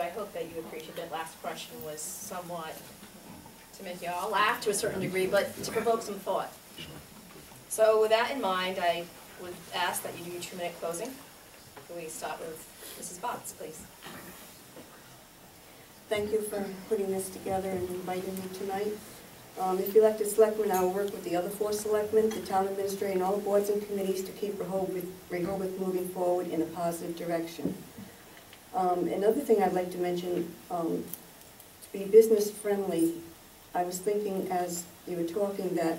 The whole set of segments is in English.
I hope that you appreciate that last question was somewhat to make you all laugh to a certain degree, but to provoke some thought. So with that in mind, I would ask that you do your 2-minute closing. Can we start with Mrs. Botts, please? Thank you for putting this together and inviting me tonight. If elected selectmen, I will work with the other 4 selectmen, the town administrator, and all boards and committees to keep Rehoboth moving forward in a positive direction. Another thing I'd like to mention, to be business friendly, I was thinking as you were talking that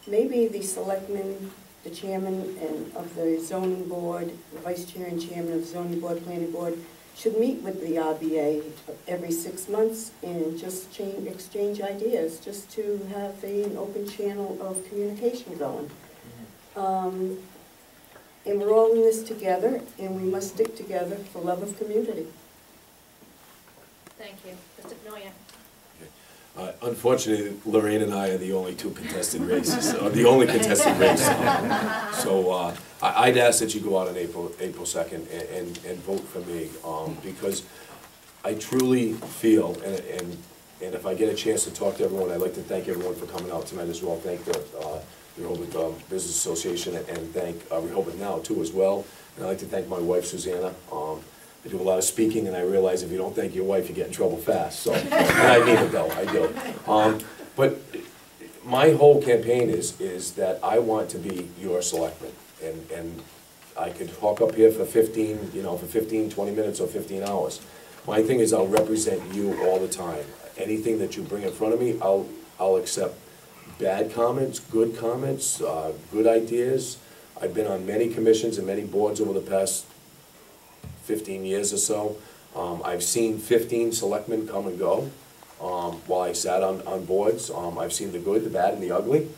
maybe the selectmen, the chairman of the zoning board, the vice chair and chairman of the zoning board, planning board, should meet with the RBA every 6 months and just exchange ideas, just to have an open channel of communication going. And we're all in this together, and we must stick together for love of community. Thank you. Mr. Pennoyer. Unfortunately, Lorraine and I are the only 2 contested races, the only contested race. So I'd ask that you go out on April 2nd and vote for me, because I truly feel, and if I get a chance to talk to everyone, I'd like to thank everyone for coming out tonight as well. Thank the Rehoboth Business Association, and thank Rehoboth Now too as well. And I'd like to thank my wife Susanna. I do a lot of speaking, and I realize if you don't thank your wife, you get in trouble fast. So, and I mean it though, I do. But my whole campaign is that I want to be your selectman, and I could talk up here for 15, for 15, 20 minutes or 15 hours. My thing is I'll represent you all the time. Anything that you bring in front of me, I'll accept. Bad comments, good ideas. I've been on many commissions and many boards over the past 15 years or so. I've seen 15 selectmen come and go while I sat on boards. I've seen the good, the bad, and the ugly.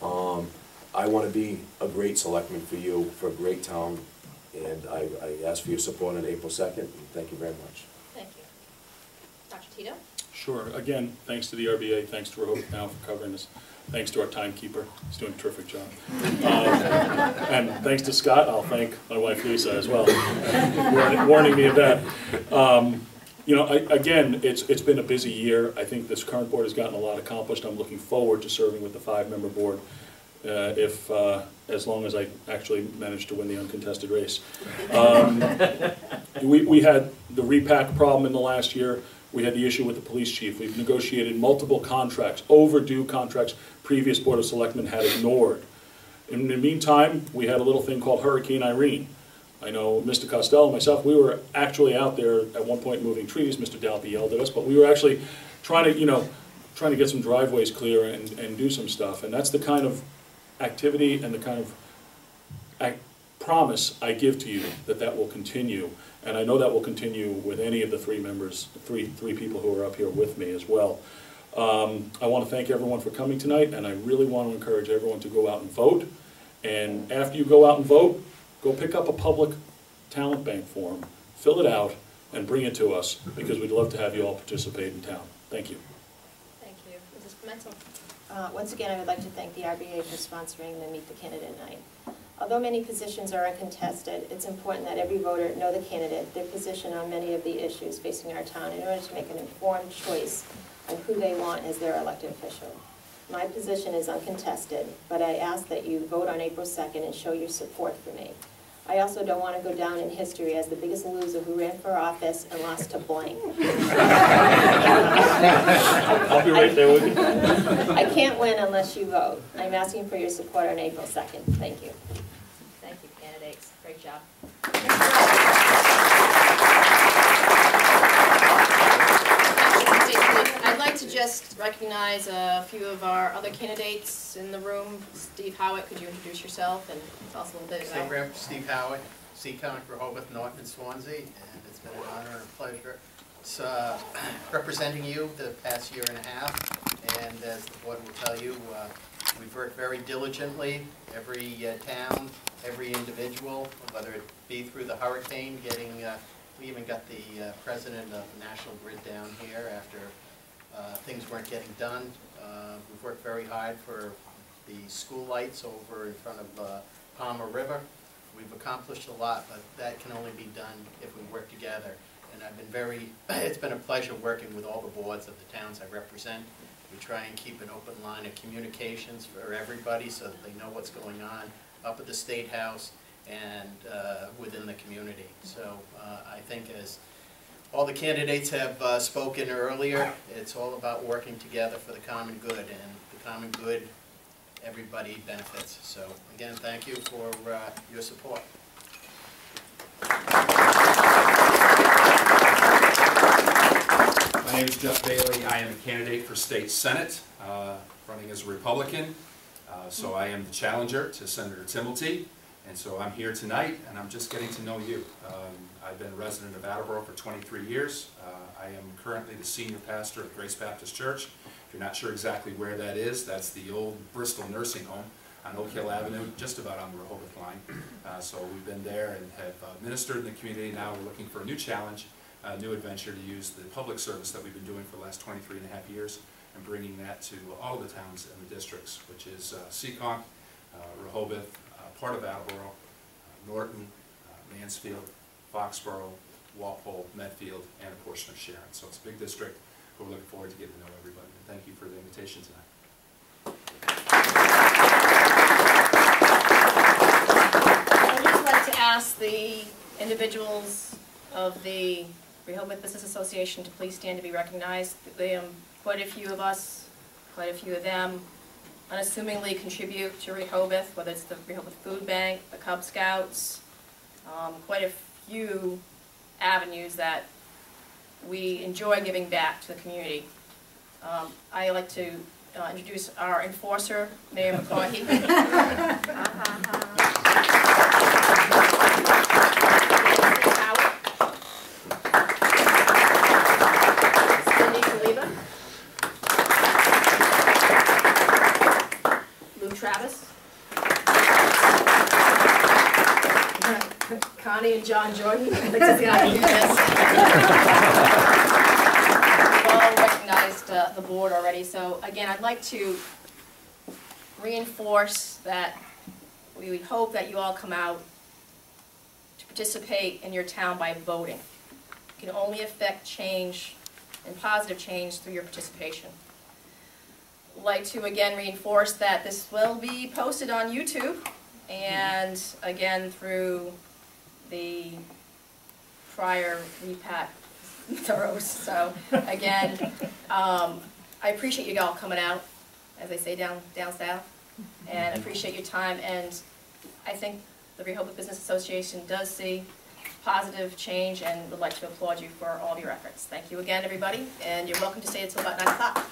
I want to be a great selectman for you, for a great town, and I ask for your support on April 2nd. Thank you very much. Thank you. Dr. Tito? Sure. Again, thanks to the RBA, thanks to Rehoboth Now for covering this. Thanks to our timekeeper, he's doing a terrific job. And thanks to Scott, I'll thank my wife Lisa as well, warning me of that. Again, it's been a busy year. I think this current board has gotten a lot accomplished. I'm looking forward to serving with the 5-member board, as long as I actually manage to win the uncontested race. We had the repack problem in the last year. We had the issue with the police chief. We've negotiated multiple contracts, overdue contracts previous Board of Selectmen had ignored. In the meantime, we had a little thing called Hurricane Irene. I know Mr. Costello and myself, we were actually out there at one point moving trees. Mr. Dalby yelled at us, but we were actually trying to get some driveways clear and do some stuff. And that's the kind of activity and the kind of promise I give to you that will continue. And I know that will continue with any of the 3 members, three people who are up here with me as well. I want to thank everyone for coming tonight, and I really want to encourage everyone to go out and vote. And after you go out and vote, go pick up a public talent bank form, fill it out, and bring it to us, because we'd love to have you all participate in town. Thank you. Thank you. Mrs. Pimental. Once again, I would like to thank the RBA for sponsoring the Meet the Candidate Night. Although many positions are uncontested, it's important that every voter know the candidate, their position on many of the issues facing our town, in order to make an informed choice on who they want as their elected official. My position is uncontested, but I ask that you vote on April 2nd and show your support for me. I also don't want to go down in history as the biggest loser who ran for office and lost to blank. I'll be right there with you. I can't win unless you vote. I'm asking for your support on April 2nd. Thank you. Thank you, candidates. Great job. I'd like to just recognize a few of our other candidates in the room. Steve Howitt, could you introduce yourself and tell us a little bit about Steve Howitt, Seaconic, Rehoboth, Norton, and Swansea, and it's been an honor and a pleasure. It's representing you the past year and a half, and as the board will tell you, we've worked very diligently. Every town, every individual, whether it be through the hurricane, we even got the president of the National Grid down here after things weren't getting done. We've worked very hard for the school lights over in front of Palmer River. We've accomplished a lot, but that can only be done if we work together. and I've been it's been a pleasure working with all the boards of the towns I represent. We try and keep an open line of communications for everybody so that they know what's going on up at the State House and within the community. So I think, as all the candidates have spoken earlier, it's all about working together for the common good, and the common good, everybody benefits. So again, thank you for your support. My name is Jeff Bailey. I am a candidate for State Senate, running as a Republican. So I am the challenger to Senator Timilty. And so I'm here tonight, and I'm just getting to know you. I've been a resident of Attleboro for 23 years. I am currently the senior pastor of Grace Baptist Church. If you're not sure exactly where that is, that's the old Bristol nursing home on Oak Hill Avenue, just about on the Rehoboth line. So we've been there and have ministered in the community. Now we're looking for a new challenge, a new adventure to use the public service that we've been doing for the last 23.5 years and bringing that to all the towns and the districts, which is Seekonk, Rehoboth, part of Attleboro, Norton, Mansfield, Foxborough, Walpole, Medfield, and a portion of Sharon. So it's a big district, but we're looking forward to getting to know everybody. And thank you for the invitation tonight. I'd just like to ask the individuals of the Rehoboth Business Association to please stand to be recognized. Quite a few of us, quite a few of them, unassumingly contribute to Rehoboth, whether it's the Rehoboth Food Bank, the Cub Scouts, quite a few avenues that we enjoy giving back to the community. I like to introduce our enforcer, Mayor McCarthy. Travis, Connie and John Jordan. I think that's how you do this. We've all recognized the board already. So again, I'd like to reinforce that we hope that you all come out to participate in your town by voting. You can only affect change and positive change through your participation. Like to again reinforce that this will be posted on YouTube and again through the prior repack throws. So again, I appreciate you all coming out, as they say down south, and appreciate your time. And I think the Rehoboth Business Association does see positive change and would like to applaud you for all of your efforts. Thank you again, everybody, and you're welcome to stay until about 9 o'clock.